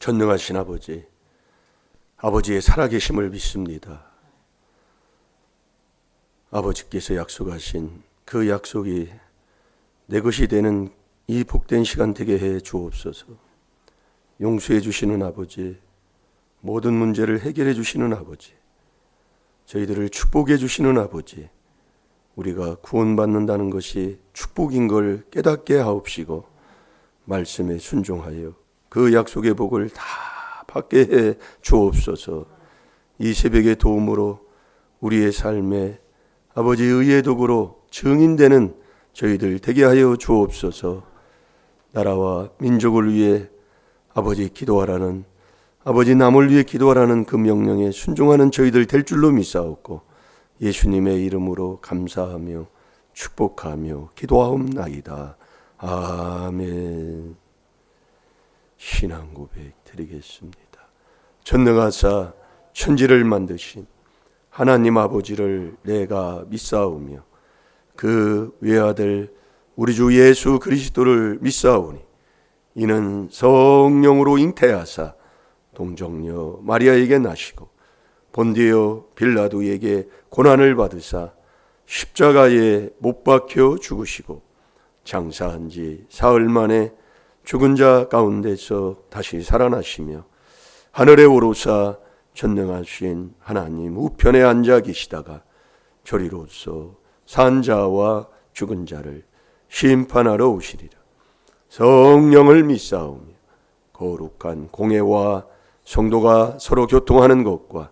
전능하신 아버지, 아버지의 살아계심을 믿습니다. 아버지께서 약속하신 그 약속이 내 것이 되는 이 복된 시간 되게 해 주옵소서. 용서해 주시는 아버지, 모든 문제를 해결해 주시는 아버지, 저희들을 축복해 주시는 아버지, 우리가 구원받는다는 것이 축복인 걸 깨닫게 하옵시고 말씀에 순종하여 그 약속의 복을 다 받게 해 주옵소서. 이 새벽의 도움으로 우리의 삶에 아버지 의의 도구로 증인되는 저희들 되게 하여 주옵소서. 나라와 민족을 위해 아버지 기도하라는, 아버지 남을 위해 기도하라는 그 명령에 순종하는 저희들 될 줄로 믿사옵고 예수님의 이름으로 감사하며 축복하며 기도하옵나이다. 아멘. 신앙 고백 드리겠습니다. 전능하사 천지를 만드신 하나님 아버지를 내가 믿사오며 그 외아들 우리 주 예수 그리스도를 믿사오니 이는 성령으로 잉태하사 동정녀 마리아에게 나시고 본디오 빌라도에게 고난을 받으사 십자가에 못 박혀 죽으시고 장사한 지 사흘 만에 죽은 자 가운데서 다시 살아나시며 하늘에 오르사 전능하신 하나님 우편에 앉아 계시다가 저리로서 산 자와 죽은 자를 심판하러 오시리라. 성령을 믿사오며 거룩한 공회와 성도가 서로 교통하는 것과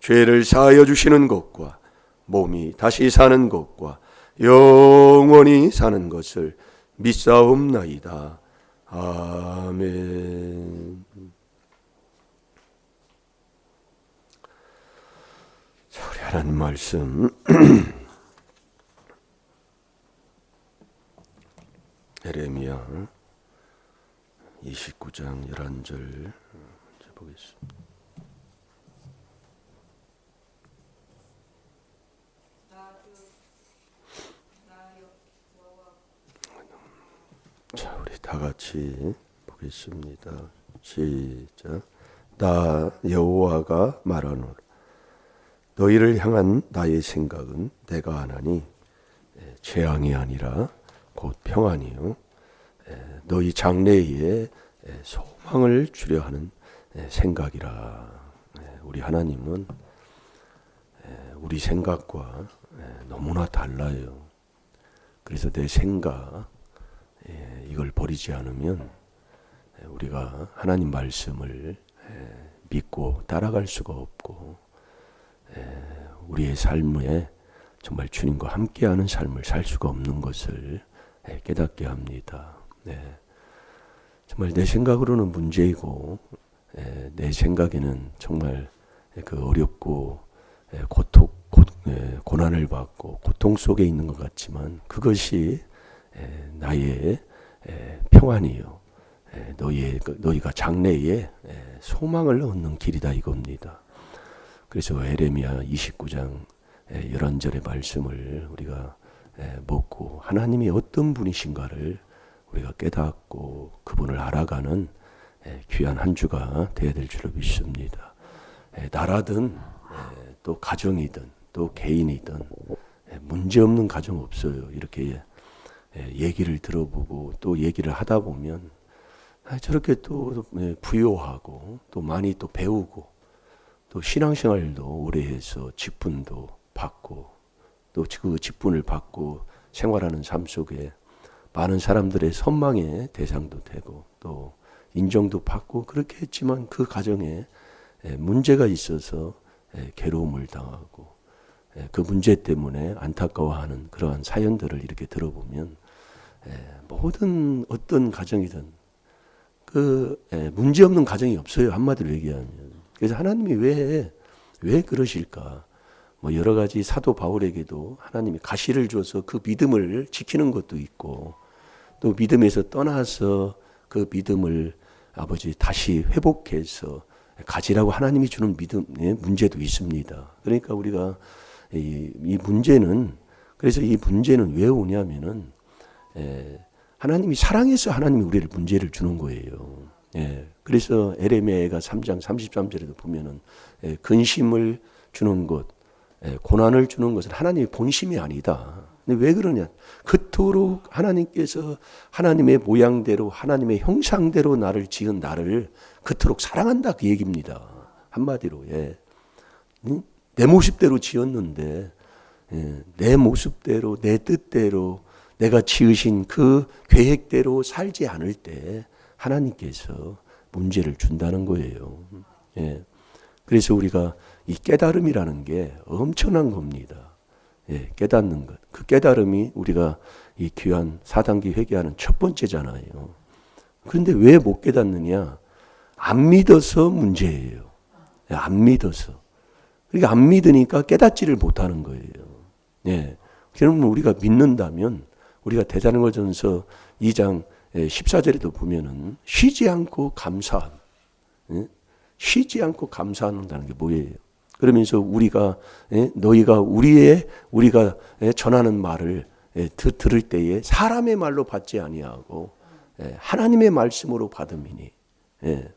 죄를 사하여 주시는 것과 몸이 다시 사는 것과 영원히 사는 것을 믿사옵나이다. 아멘. 자, 우리 하나님 말씀 예레미야 29장 11절 보겠습니다. 자, 우리 다 같이 보겠습니다. 시작. 나 여호와가 말하노라. 너희를 향한 나의 생각은 내가 하나니 재앙이 아니라 곧 평안이요 너희 장래에 소망을 주려 하는 생각이라. 우리 하나님은 우리 생각과 너무나 달라요. 그래서 내 생각 이걸 버리지 않으면 우리가 하나님 말씀을 믿고 따라갈 수가 없고 우리의 삶에 정말 주님과 함께하는 삶을 살 수가 없는 것을 깨닫게 합니다. 정말 내 생각으로는 문제이고 내 생각에는 정말 그 어렵고 고난을 받고 고통 속에 있는 것 같지만 그것이 나의 평안이요 너희가 장래에 소망을 얻는 길이다 이겁니다. 그래서 예레미야 29장 11절의 말씀을 우리가 먹고 하나님이 어떤 분이신가를 우리가 깨닫고 그분을 알아가는 귀한 한 주가 되어야 될 줄로 믿습니다. 나라든 또 가정이든 또 개인이든 문제없는 가정 없어요. 이렇게 얘기를 들어보고 또 얘기를 하다 보면 저렇게 또 부요하고 또 많이 또 배우고 또 신앙생활도 오래 해서 직분도 받고 또 그 직분을 받고 생활하는 삶 속에 많은 사람들의 선망의 대상도 되고 또 인정도 받고 그렇게 했지만 그 가정에 문제가 있어서 괴로움을 당하고 그 문제 때문에 안타까워하는 그러한 사연들을 이렇게 들어보면 모든 어떤 가정이든 그 문제없는 가정이 없어요. 한마디로 얘기하면. 그래서 하나님이 왜 그러실까? 뭐 여러 가지 사도 바울에게도 하나님이 가시를 줘서 그 믿음을 지키는 것도 있고 또 믿음에서 떠나서 그 믿음을 아버지 다시 회복해서 가지라고 하나님이 주는 믿음의 문제도 있습니다. 그러니까 우리가 이 문제는 그래서 이 문제는 왜 오냐면은 하나님이 사랑해서 하나님이 우리를 문제를 주는 거예요. 예, 그래서 에레미야가 3장 33절에도 보면은 근심을 주는 것, 고난을 주는 것은 하나님의 본심이 아니다. 근데 왜 그러냐? 그토록 하나님께서 하나님의 모양대로 하나님의 형상대로 나를 지은 나를 그토록 사랑한다 그 얘기입니다. 한마디로 내 모습대로 지었는데 내 모습대로 내 뜻대로 내가 지으신 그 계획대로 살지 않을 때 하나님께서 문제를 준다는 거예요. 그래서 우리가 이 깨달음이라는 게 엄청난 겁니다. 깨닫는 것. 그 깨달음이 우리가 이 귀한 4단계 회개하는 첫 번째잖아요. 그런데 왜 못 깨닫느냐? 안 믿어서 문제예요. 안 믿어서. 그러니까 안 믿으니까 깨닫지를 못하는 거예요. 그러면 우리가 믿는다면 우리가 대사로전서 2장 14절에도 보면은 쉬지 않고 감사함. 쉬지 않고 감사한다는 게 뭐예요? 그러면서 우리가 우리가 전하는 말을 들을 때에 사람의 말로 받지 아니하고 하나님의 말씀으로 받음이니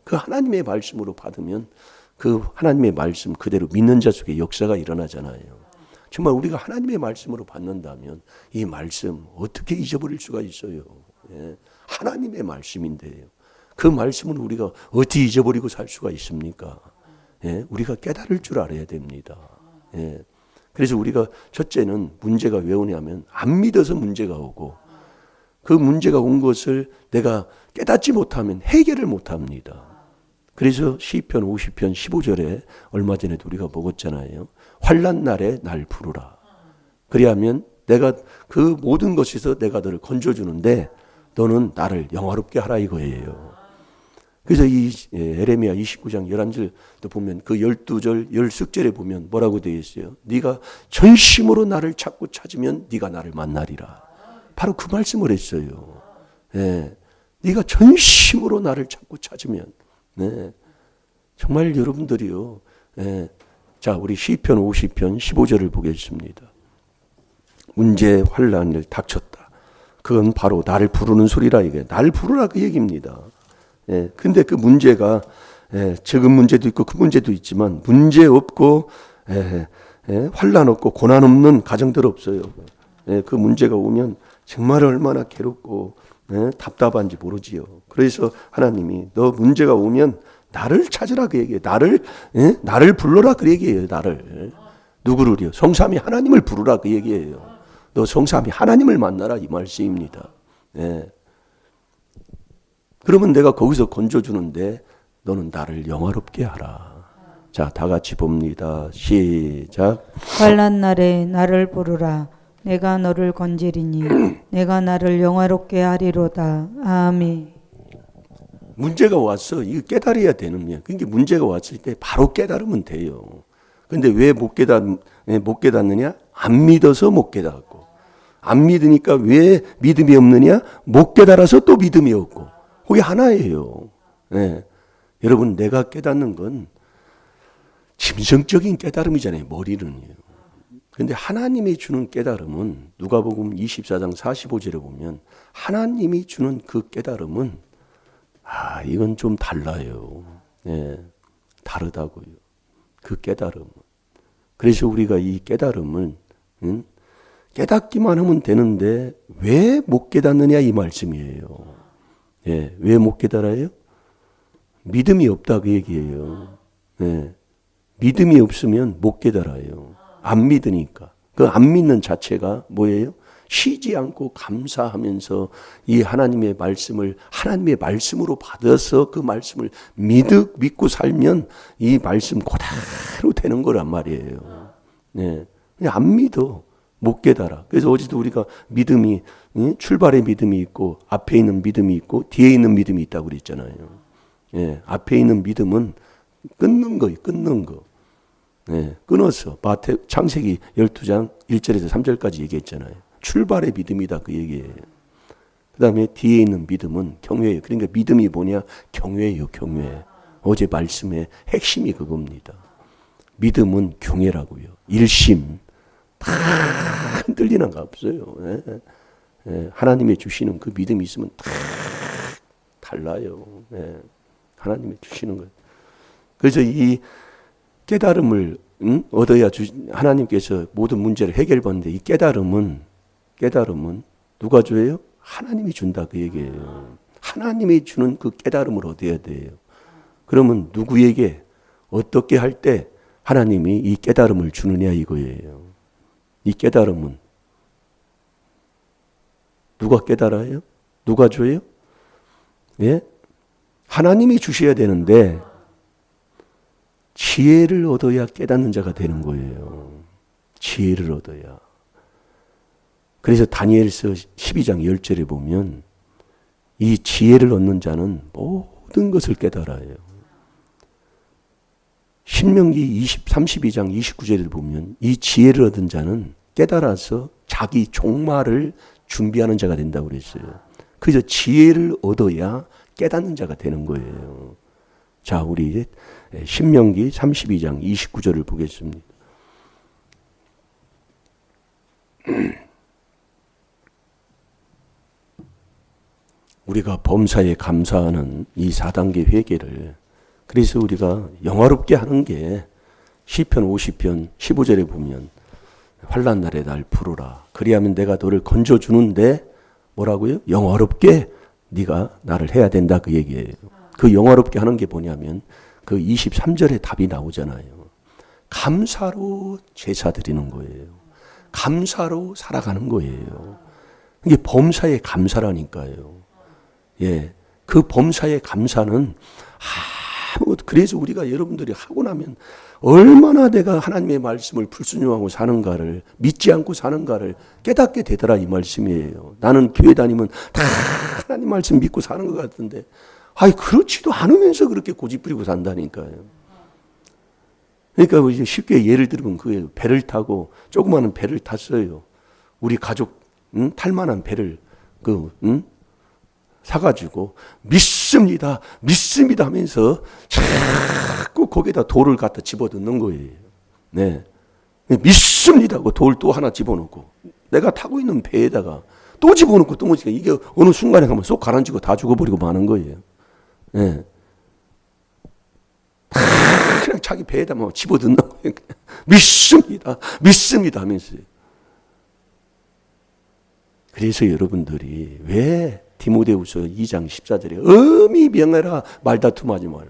그 하나님의 말씀으로 받으면 그 하나님의 말씀 그대로 믿는 자 속에 역사가 일어나잖아요. 정말 우리가 하나님의 말씀으로 받는다면 이 말씀 어떻게 잊어버릴 수가 있어요? 하나님의 말씀인데요. 그 말씀은 우리가 어떻게 잊어버리고 살 수가 있습니까? 우리가 깨달을 줄 알아야 됩니다. 그래서 우리가 첫째는 문제가 왜 오냐면 안 믿어서 문제가 오고 그 문제가 온 것을 내가 깨닫지 못하면 해결을 못합니다. 그래서 시편 50편 15절에 얼마 전에도 우리가 먹었잖아요. 환난 날에 날 부르라. 그리하면 내가 그 모든 것에서 내가 너를 건져주는데 너는 나를 영화롭게 하라 이거예요. 그래서 이 에레미야 29장 11절도 보면 그 12절 10숙절에 보면 뭐라고 되어 있어요? 네가 전심으로 나를 찾고 찾으면 네가 나를 만나리라. 바로 그 말씀을 했어요. 네가 전심으로 나를 찾고 찾으면 정말 여러분들이요. 자, 우리 시편 50편 15절을 보겠습니다. 문제 환난을 닥쳤다. 그건 바로 나를 부르는 소리라 이게. 나를 부르라 그 얘기입니다. 근데 그 문제가 적은 문제도 있고 큰 문제도 있지만 문제 없고 환난 없고 고난 없는 가정들 없어요. 그 문제가 오면 정말 얼마나 괴롭고 답답한지 모르지요. 그래서 하나님이 너 문제가 오면 나를 찾으라 그 얘기예요. 나를 불러라 그 얘기예요. 나를. 누구를요? 성삼위 하나님을 부르라 그 얘기예요. 너 성삼위 하나님을 만나라 이 말씀입니다. 그러면 내가 거기서 건져주는데 너는 나를 영화롭게 하라. 자, 다 같이 봅니다. 시작. 환난 날에 나를 부르라. 내가 너를 건지리니 내가 나를 영화롭게 하리로다. 아멘. 문제가 왔어. 이거 깨달아야 되는 거야. 그러니까 문제가 왔을 때 바로 깨달으면 돼요. 근데 왜 못 깨닫느냐? 안 믿어서 못 깨닫고. 안 믿으니까 왜 믿음이 없느냐? 못 깨달아서 또 믿음이 없고. 그게 하나예요. 여러분, 내가 깨닫는 건 짐승적인 깨달음이잖아요. 머리는요. 근데 하나님이 주는 깨달음은 누가복음 24장 45절에 보면 하나님이 주는 그 깨달음은 이건 좀 달라요. 다르다고요. 그 깨달음은. 그래서 우리가 이 깨달음을 깨닫기만 하면 되는데 왜 못 깨닫느냐 이 말씀이에요. 왜 못 깨달아요? 믿음이 없다 그 얘기예요. 믿음이 없으면 못 깨달아요. 안 믿으니까. 그 안 믿는 자체가 뭐예요? 쉬지 않고 감사하면서 이 하나님의 말씀을 하나님의 말씀으로 받아서 그 말씀을 믿고 살면 이 말씀 그대로 되는 거란 말이에요. 그냥 안 믿어. 못 깨달아. 그래서 어제도 우리가 믿음이 출발의 믿음이 있고 앞에 있는 믿음이 있고 뒤에 있는 믿음이 있다고 그랬잖아요. 앞에 있는 믿음은 끊는 거예요. 끊는 거. 끊어서 창세기 12장 1절에서 3절까지 얘기했잖아요. 출발의 믿음이다 그 얘기예요. 그 다음에 뒤에 있는 믿음은 경외예요. 그러니까 믿음이 뭐냐? 경외예요. 경외. 어제 말씀의 핵심이 그겁니다. 믿음은 경외라고요. 일심. 다 흔들리는 거 없어요. 하나님의 주시는 그 믿음이 있으면 다 달라요. 하나님이 주시는 거예요. 그래서 이 깨달음을 얻어야 하나님께서 모든 문제를 해결받는데, 이 깨달음은 누가 줘요? 하나님이 준다 그 얘기예요. 하나님이 주는 그 깨달음을 얻어야 돼요. 그러면 누구에게 어떻게 할 때 하나님이 이 깨달음을 주느냐 이거예요. 이 깨달음은 누가 깨달아요? 누가 줘요? 예? 하나님이 주셔야 되는데 지혜를 얻어야 깨닫는 자가 되는 거예요. 지혜를 얻어야. 그래서 다니엘서 12장 10절에 보면 이 지혜를 얻는 자는 모든 것을 깨달아요. 신명기 32장 29절을 보면 이 지혜를 얻은 자는 깨달아서 자기 종말을 준비하는 자가 된다고 그랬어요. 그래서 지혜를 얻어야 깨닫는 자가 되는 거예요. 자, 우리 이제 신명기 32장 29절을 보겠습니다. 우리가 범사에 감사하는 이 4단계 회개를, 그래서 우리가 영화롭게 하는 게 시편 50편 15절에 보면 환난 날에 날 부르라. 그리하면 내가 너를 건져주는데 뭐라고요? 영화롭게 네가 나를 해야 된다 그 얘기예요. 그 영화롭게 하는 게 뭐냐면 그 23절에 답이 나오잖아요. 감사로 제사 드리는 거예요. 감사로 살아가는 거예요. 이게 범사의 감사라니까요. 예, 그 범사의 감사는 그래서 우리가 여러분들이 하고 나면 얼마나 내가 하나님의 말씀을 불순종하고 사는가를, 믿지 않고 사는가를 깨닫게 되더라 이 말씀이에요. 나는 교회 다니면 다 하나님 말씀 믿고 사는 것 같은데 그렇지도 않으면서 그렇게 고집 부리고 산다니까요. 그러니까 이제 쉽게 예를 들면 그거예요. 배를 타고 조그마한 배를 탔어요. 우리 가족 탈만한 배를 사가지고 믿습니다 하면서 자꾸 거기다 돌을 갖다 집어넣는 거예요. 네, 믿습니다 하고 돌 또 하나 집어넣고 내가 타고 있는 배에다가 또 집어넣고 또 뭐지, 이게 어느 순간에 가면 쏙 가라앉고 다 죽어버리고 마는 거예요. 네. 그냥 자기 배에다 뭐 집어넣는 거예요. 믿습니다 하면서요. 그래서 여러분들이 왜 디모데후서 2장 14절에 엄히 명하라 말다툼하지 말라.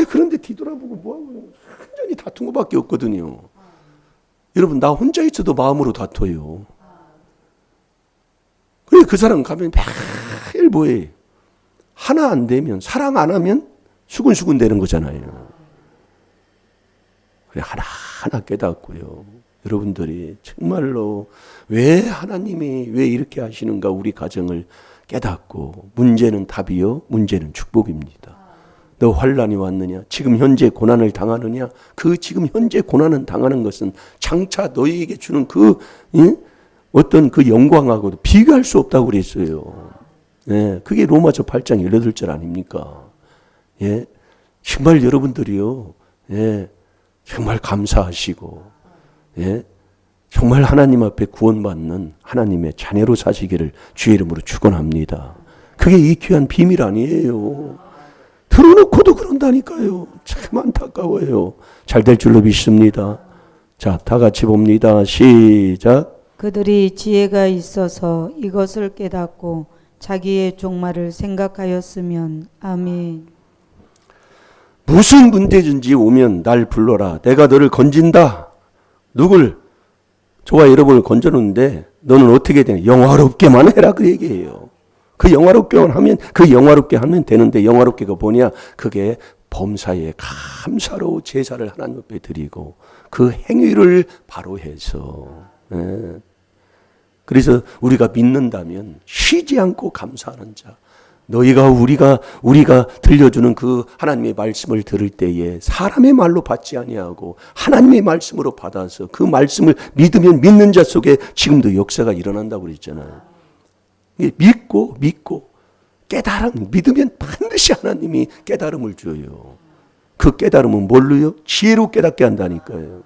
그런데 뒤돌아보고 뭐하고 완전히 다툰 것밖에 없거든요. 여러분, 나 혼자 있어도 마음으로 다퉈요. 그래, 그 사람 가면 매일 뭐해? 하나 안 되면, 사랑 안 하면 수근수근 되는 거잖아요. 그래, 하나하나 깨닫고요. 여러분들이 정말로 왜 하나님이 왜 이렇게 하시는가 우리 가정을 깨닫고, 문제는 답이요, 문제는 축복입니다. 너 환난이 왔느냐? 지금 현재 고난을 당하느냐? 그 지금 현재 고난을 당하는 것은 장차 너희에게 주는 어떤 그 영광하고도 비교할 수 없다고 그랬어요. 예, 그게 로마서 8장 18절 아닙니까? 예, 정말 여러분들이요, 예, 정말 감사하시고, 예, 정말 하나님 앞에 구원받는 하나님의 자녀로 사시기를 주의 이름으로 축원합니다. 그게 이 귀한 비밀 아니에요. 들어놓고도 그런다니까요. 참 안타까워요. 잘 될 줄로 믿습니다. 자, 다 같이 봅니다. 시작. 그들이 지혜가 있어서 이것을 깨닫고 자기의 종말을 생각하였으면. 아멘. 무슨 문제든지 오면 날 불러라. 내가 너를 건진다. 누굴? 저와 여러분을 건져놓는데 너는 어떻게 되냐? 영화롭게만 해라 그 얘기예요. 그 영화롭게만 하면, 그 영화롭게 하면 되는데, 영화롭게가 뭐냐? 그게 범사에 감사로 제사를 하나님 앞에 드리고 그 행위를 바로 해서, 예. 그래서 우리가 믿는다면 쉬지 않고 감사하는 자. 너희가 우리가 들려주는 그 하나님의 말씀을 들을 때에 사람의 말로 받지 아니하고 하나님의 말씀으로 받아서 그 말씀을 믿으면 믿는 자 속에 지금도 역사가 일어난다고 그랬잖아요. 믿고 깨달음, 믿으면 반드시 하나님이 깨달음을 줘요. 그 깨달음은 뭘로요? 지혜로 깨닫게 한다니까요.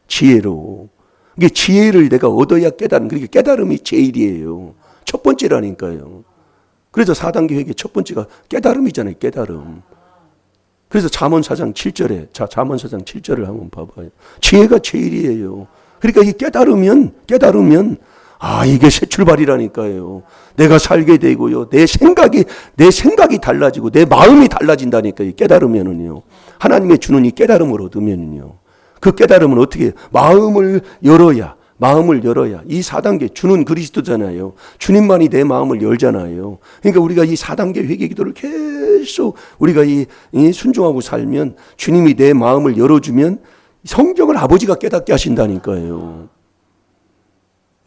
지혜로. 이게 지혜를 내가 얻어야 깨달음. 그러니까 깨달음이 제일이에요. 첫 번째라니까요. 그래서 4단계 회개 첫 번째가 깨달음이잖아요. 깨달음. 그래서 잠언 4장 7절에 잠언 4장 7절을 한번 봐봐요. 지혜가 제일이에요. 그러니까 이 깨달으면 이게 새 출발이라니까요. 내가 살게 되고요. 내 생각이 달라지고 내 마음이 달라진다니까요. 깨달으면은요. 하나님의 주는 이 깨달음을 얻으면은요. 그 깨달음은 어떻게 해요? 마음을 열어야 이 4단계 주는 그리스도잖아요. 주님만이 내 마음을 열잖아요. 그러니까 우리가 이 4단계 회개 기도를 계속 우리가 이 순종하고 살면 주님이 내 마음을 열어주면 성경을 아버지가 깨닫게 하신다니까요.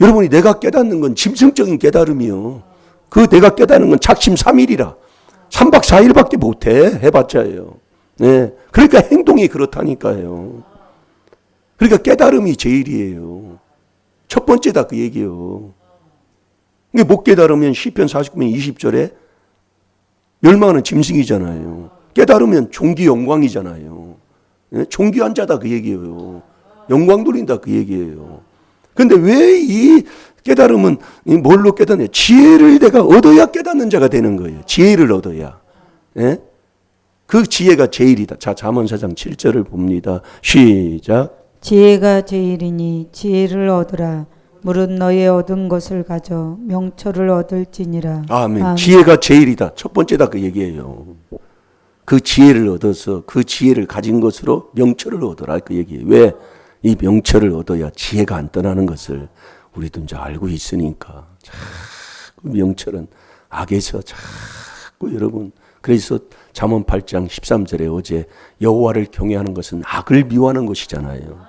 여러분이 내가 깨닫는 건 짐승적인 깨달음이요. 그 내가 깨닫는 건 작심 3일이라 3박 4일밖에 못해 해봤자예요. 네. 그러니까 행동이 그렇다니까요. 그러니까 깨달음이 제일이에요. 첫 번째다 그 얘기요. 못 깨달으면 시편 49편 20절에 멸망하는 짐승이잖아요. 깨달으면 존귀 영광이잖아요. 네? 존귀한 자다 그 얘기예요. 영광 돌린다 그 얘기예요. 근데 왜 이 깨달음은 뭘로 깨닫냐? 지혜를 내가 얻어야 깨닫는 자가 되는 거예요. 지혜를 얻어야. 네? 그 지혜가 제일이다. 자, 잠언 4장 7절을 봅니다. 시작. 지혜가 제일이니 지혜를 얻으라. 무릇 너의 얻은 것을 가져 명철을 얻을지니라. 아멘. 지혜가 제일이다. 첫 번째다 그 얘기예요. 그 지혜를 얻어서 그 지혜를 가진 것으로 명철을 얻어라 그 얘기예요. 왜? 이 명철을 얻어야 지혜가 안 떠나는 것을 우리도 이제 알고 있으니까. 자꾸 명철은 악에서 자꾸 여러분. 그래서 잠언 8장 13절에 어제 여호와를 경외하는 것은 악을 미워하는 것이잖아요.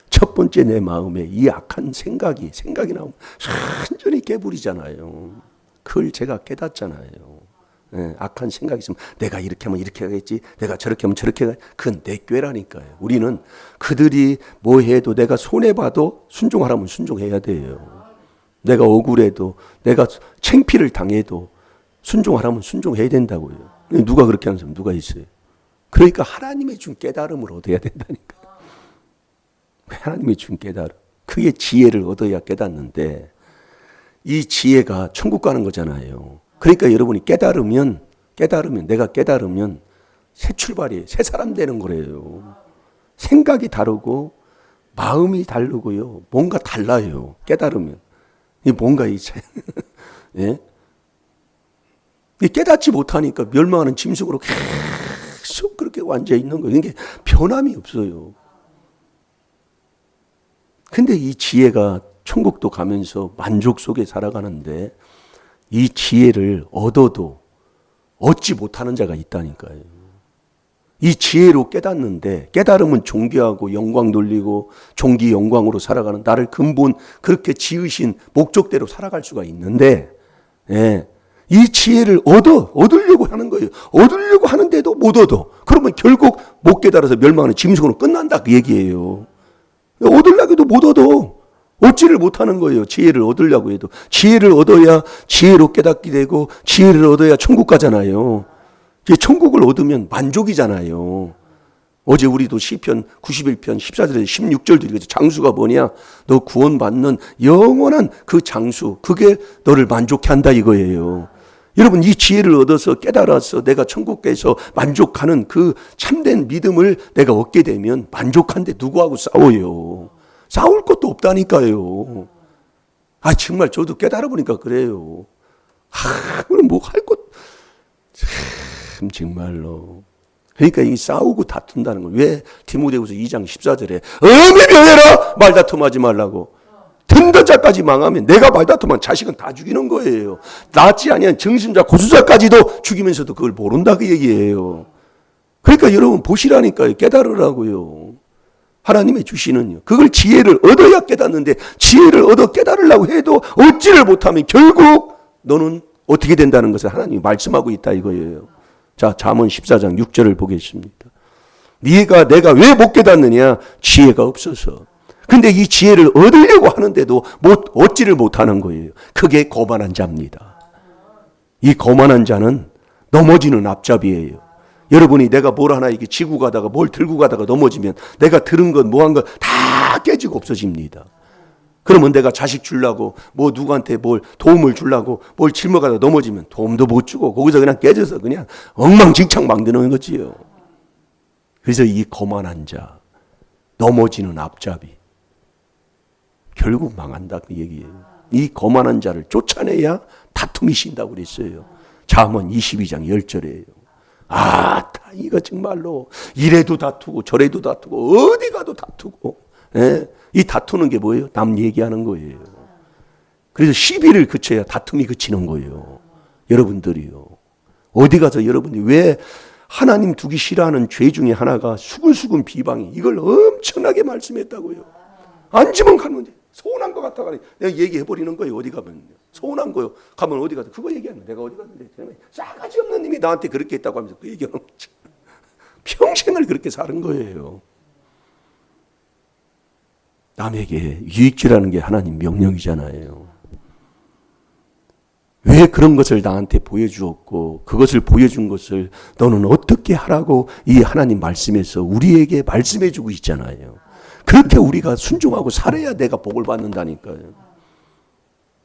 첫 번째 내 마음에 이 악한 생각이 나오면 완전히 깨부리잖아요. 그걸 제가 깨닫잖아요. 네, 악한 생각이 있으면 내가 이렇게 하면 이렇게 하겠지, 내가 저렇게 하면 저렇게 하겠지. 그건 내 꾀라니까요. 우리는 그들이 뭐 해도 내가 손해봐도 순종하라면 순종해야 돼요. 내가 억울해도 내가 창피를 당해도 순종하라면 순종해야 된다고요. 누가 그렇게 하는 사람 누가 있어요? 그러니까 하나님의 준 깨달음을 얻어야 된다니까요. 하나님의 준 깨달음. 그게 지혜를 얻어야 깨닫는데 이 지혜가 천국 가는 거잖아요. 그러니까 여러분이 깨달으면 내가 깨달으면 새 출발이에요. 새 사람 되는 거래요. 생각이 다르고 마음이 다르고요. 뭔가 달라요. 깨달으면. 이 뭔가 예? 깨닫지 못하니까 멸망하는 짐승으로 계속 그렇게 완져 있는 거예요. 이게 변함이 없어요. 근데 이 지혜가 천국도 가면서 만족 속에 살아가는데 이 지혜를 얻어도 얻지 못하는 자가 있다니까요. 이 지혜로 깨닫는데 깨달으면 존귀하고 영광 돌리고 존귀 영광으로 살아가는 나를 근본 그렇게 지으신 목적대로 살아갈 수가 있는데 예, 이 지혜를 얻으려고 하는 거예요. 얻으려고 하는데도 못 얻어. 그러면 결국 못 깨달아서 멸망하는 짐승으로 끝난다 그 얘기예요. 얻으려고 해도 못 얻어. 얻지를 못하는 거예요. 지혜를 얻으려고 해도. 지혜를 얻어야 지혜로 깨닫게 되고 지혜를 얻어야 천국 가잖아요. 천국을 얻으면 만족이잖아요. 어제 우리도 시편 91편 14절에서 16절도 읽었죠. 장수가 뭐냐? 너 구원받는 영원한 그 장수. 그게 너를 만족해 한다 이거예요. 여러분 이 지혜를 얻어서 깨달아서 내가 천국 가서 만족하는 그 참된 믿음을 내가 얻게 되면 만족한데 누구하고 싸워요? 싸울 것도 없다니까요. 정말 저도 깨달아보니까 그래요. 그럼 뭐 할 것, 참, 정말로. 그러니까 이 싸우고 다툰다는 걸. 왜 디모데후서 2장 14절에 엄히 명해라! 말다툼하지 말라고. 듣는 자까지 망하면 내가 말다툼한 자식은 다 죽이는 거예요. 낫지 아니한 정신자 고수자까지도 죽이면서도 그걸 모른다 그 얘기예요. 그러니까 여러분 보시라니까요. 깨달으라고요. 하나님의 주시는요. 그걸 지혜를 얻어야 깨닫는데 지혜를 얻어 깨달으려고 해도 얻지를 못하면 결국 너는 어떻게 된다는 것을 하나님이 말씀하고 있다 이거예요. 자, 잠언 14장 6절을 보겠습니다. 내가 왜 못 깨닫느냐? 지혜가 없어서. 근데 이 지혜를 얻으려고 하는데도 얻지를 못하는 거예요. 그게 거만한 자입니다. 이 거만한 자는 넘어지는 앞잡이에요. 여러분이 내가 뭘 하나 이게 지고 가다가 뭘 들고 가다가 넘어지면 내가 들은 것 뭐 한 것 다 깨지고 없어집니다. 그러면 내가 자식 주려고 뭐 누구한테 뭘 도움을 주려고 뭘 짊어가다가 넘어지면 도움도 못 주고 거기서 그냥 깨져서 그냥 엉망진창 만드는 거지요. 그래서 이 거만한 자, 넘어지는 앞잡이, 결국 망한다 그 얘기예요. 이 거만한 자를 쫓아내야 다툼이 쉰다고 그랬어요. 잠언 22장 10절이에요. 이거 정말로 이래도 다투고 저래도 다투고 어디 가도 다투고, 이 다투는 게 뭐예요? 남 얘기하는 거예요. 그래서 시비를 그쳐야 다툼이 그치는 거예요. 여러분들이요. 어디 가서 여러분이 왜 하나님 두기 싫어하는 죄 중에 하나가 수근수근 비방이, 이걸 엄청나게 말씀했다고요. 앉으면 가면 서운한 것 같아가 내가 얘기해버리는 거예요. 어디 가면 서운한 거요. 가면 어디 가서 그거 얘기하는 거예요. 내가 어디 갔는데 싸가지 없는 님이 나한테 그렇게 했다고 하면서 그 얘기하는 거죠. 평생을 그렇게 사는 거예요. 남에게 유익주라는 게 하나님 명령이잖아요. 왜 그런 것을 나한테 보여주었고 그것을 보여준 것을 너는 어떻게 하라고 이 하나님 말씀에서 우리에게 말씀해주고 있잖아요. 그렇게 우리가 순종하고 살아야 내가 복을 받는다니까요.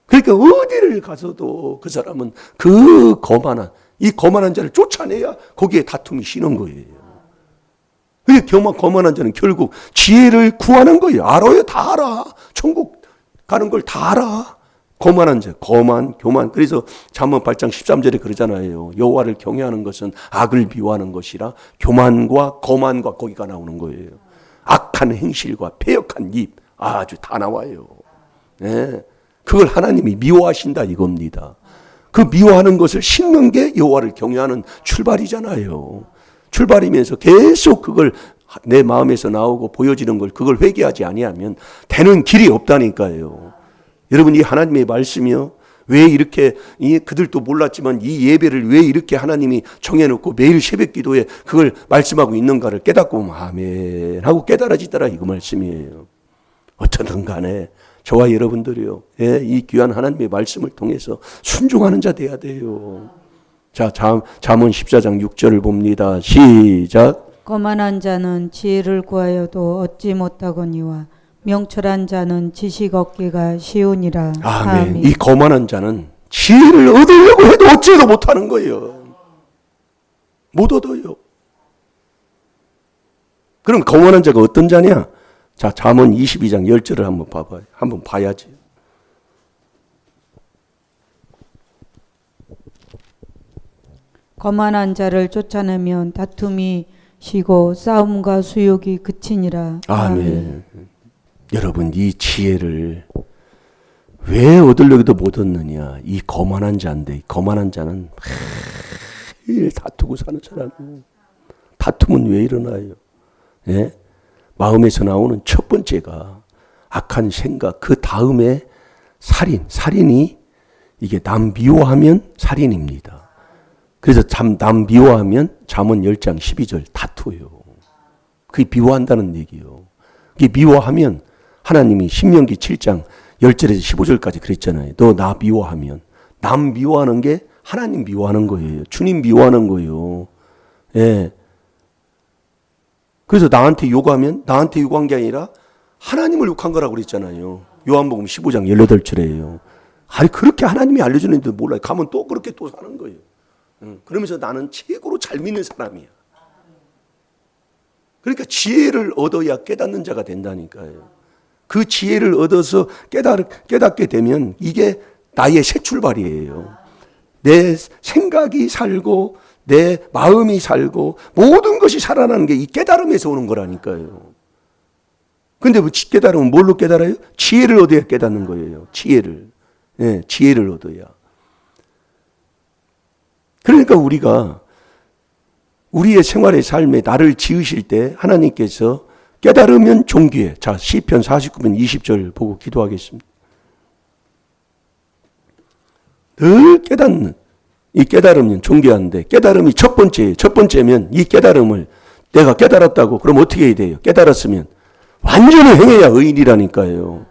그러니까 어디를 가서도 그 사람은 그 거만한 자를 쫓아내야 거기에 다툼이 쉬는 거예요. 그게 거만한 자는 결국 지혜를 구하는 거예요. 알아요. 다 알아. 천국 가는 걸 다 알아. 거만한 자, 교만. 그래서 잠언 8장 13절에 그러잖아요. 여호와를 경외하는 것은 악을 미워하는 것이라 교만과 거만과 거기가 나오는 거예요. 악한 행실과 패역한 입 아주 다 나와요. 그걸 하나님이 미워하신다 이겁니다. 그 미워하는 것을 심는 게 여호와를 경외하는 출발이잖아요. 출발이면서 계속 그걸 내 마음에서 나오고 보여지는 걸 그걸 회개하지 아니하면 되는 길이 없다니까요. 여러분 이 하나님의 말씀이요. 왜 이렇게 그들도 몰랐지만 이 예배를 왜 이렇게 하나님이 정해놓고 매일 새벽 기도에 그걸 말씀하고 있는가를 깨닫고 보면 아멘 하고 깨달아지더라 이거 말씀이에요. 어떻든 간에 저와 여러분들이요. 이 귀한 하나님의 말씀을 통해서 순종하는 자 돼야 돼요. 자, 잠언 14장 6절을 봅니다. 시작. 거만한 자는 지혜를 구하여도 얻지 못하거니와 명철한 자는 지식 얻기가 쉬우니라. 아멘. 이 거만한 자는 지혜를 얻으려고 해도 얻지도 못하는 거예요. 못 얻어요. 그럼 거만한 자가 어떤 자냐? 자, 잠언 22장 10절을 한번 봐봐요. 한번 봐야지. 거만한 자를 쫓아내면 다툼이 쉬고 싸움과 수욕이 그치니라. 아멘. 여러분 이 지혜를 왜 얻으려고도 못 얻느냐? 이 거만한 자인데 거만한 자는 매일 다투고 사는 사람이에요. 다툼은 왜 일어나요? 마음에서 나오는 첫 번째가 악한 생각, 그 다음에 살인이 이게 남 미워하면 살인입니다. 그래서 남 미워하면 잠언 10장 12절 다투요. 그게 미워한다는 얘기요. 그게 미워하면 하나님이 신명기 7장 10절에서 15절까지 그랬잖아요. 너 나 미워하면 남 미워하는 게 하나님 미워하는 거예요. 주님 미워하는 거예요. 그래서 나한테 욕하면 나한테 욕한 게 아니라 하나님을 욕한 거라고 그랬잖아요. 요한복음 15장 18절에요. 그렇게 하나님이 알려주는데 몰라요. 가면 또 그렇게 또 사는 거예요. 그러면서 나는 최고로 잘 믿는 사람이야. 그러니까 지혜를 얻어야 깨닫는 자가 된다니까요. 그 지혜를 얻어서 깨닫게 되면 이게 나의 새 출발이에요. 내 생각이 살고 내 마음이 살고 모든 것이 살아나는 게 이 깨달음에서 오는 거라니까요. 근데 깨달음은 뭘로 깨달아요? 지혜를 얻어야 깨닫는 거예요. 지혜를 얻어야. 그러니까 우리가 우리의 생활의 삶에 나를 지으실 때 하나님께서 깨달으면 존귀해. 자, 시편 49편 20절 보고 기도하겠습니다. 늘 깨닫는 이 깨달으면 존귀한데 깨달음이 첫 번째면 이 깨달음을 내가 깨달았다고 그럼 어떻게 해야 돼요? 깨달았으면 완전히 행해야 의인이라니까요.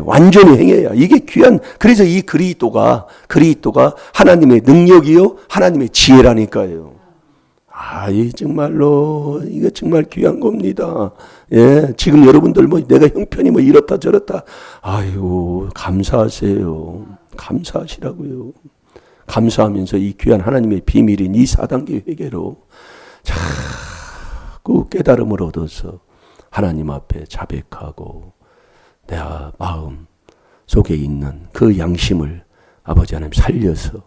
완전히 행해야 이게 귀한. 그래서 이 그리스도가 하나님의 능력이요 하나님의 지혜라니까요. 이 정말로 이거 정말 귀한 겁니다. 지금 여러분들 내가 형편이 이렇다 저렇다. 아이고 감사하세요. 감사하시라고요. 감사하면서 이 귀한 하나님의 비밀인 이 4단계 회개로 자꾸 그 깨달음을 얻어서 하나님 앞에 자백하고 내 마음 속에 있는 그 양심을 아버지 하나님 살려서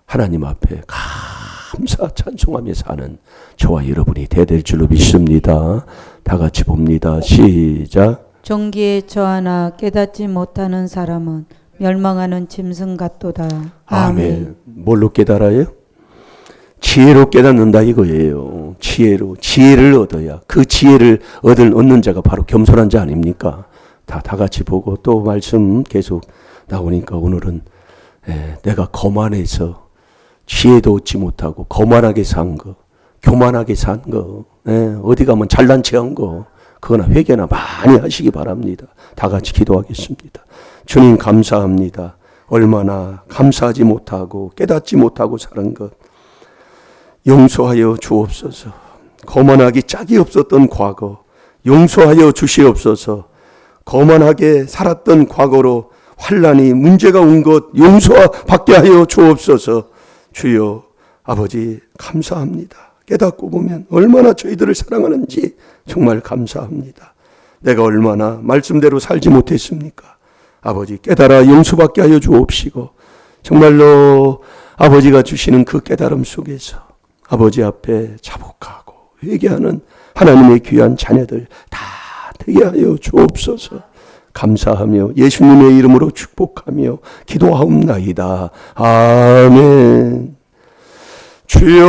하나님 앞에 감사 찬송하며 사는 저와 여러분이 되될 줄로 믿습니다. 다 같이 봅니다. 시작. 종기에 처하나 깨닫지 못하는 사람은 멸망하는 짐승 같도다. 아멘. 뭘로 깨달아요? 지혜로 깨닫는다 이거예요. 지혜를 얻어야 그 지혜를 얻는 자가 바로 겸손한 자 아닙니까? 다 같이 보고 또 말씀 계속 나오니까 오늘은 내가 거만해서 지혜도 얻지 못하고 거만하게 산 거, 교만하게 산 거, 어디 가면 잘난 체한 거, 그거나 회개나 많이 하시기 바랍니다. 다 같이 기도하겠습니다. 주님 감사합니다. 얼마나 감사하지 못하고 깨닫지 못하고 사는 것 용서하여 주옵소서. 거만하기 짝이 없었던 과거 용서하여 주시옵소서. 거만하게 살았던 과거로 환난이 문제가 온 것 용서받게 하여 주옵소서. 주여 아버지 감사합니다. 깨닫고 보면 얼마나 저희들을 사랑하는지 정말 감사합니다. 내가 얼마나 말씀대로 살지 못했습니까? 아버지 깨달아 용서받게 하여 주옵시고 정말로 아버지가 주시는 그 깨달음 속에서 아버지 앞에 자복하고 회개하는 하나님의 귀한 자녀들 다 되게 하여 주옵소서. 감사하며 예수님의 이름으로 축복하며 기도하옵나이다. 아멘. 주여